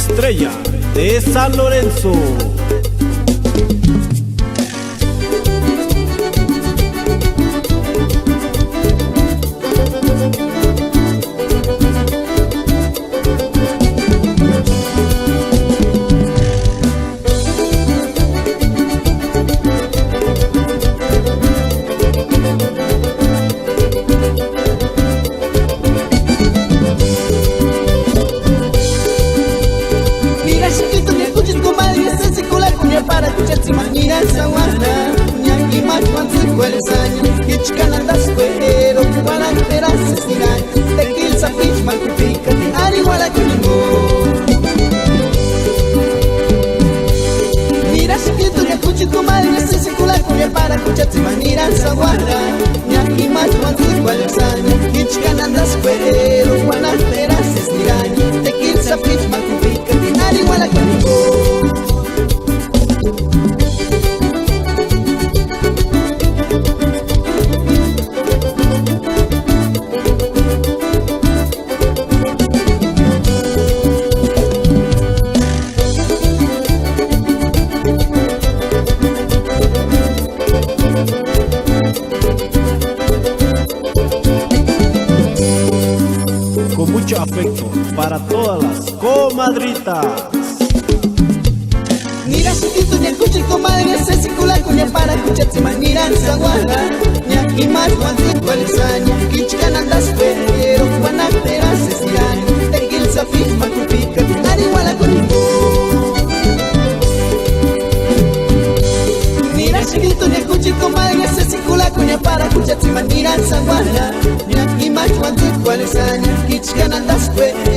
Estrella de San Lorenzo. Para kuchatsi manira sawana Nyangi machwan se cueles años Kichkanan das cuero Kuala terasas niran Tekil sa pitch malkutika Ti ari wala kunimo Mira shikito nya kuchit kumali Nese sikula kunya para kuchatsi manira sawana Nyangi machwan se cueles años Kichkanan das cuero Kuala terasas niran Tekil sa pitch malkutika Ti ari wala kunimo Con mucho afecto para todas las comadritas. Mira chiquito ni escucha el comadre se circula cuña para escucharse maniran saguana Ñaki más guante cualizaña Kichkan andas pero Juana teras esiraña Tegil safis macupica Ari wala conmigo Mira chiquito ni escucha el comadre se circula cuña para escucharse maniran saguana Ñaki más guante cualizaña Kichkan andas pero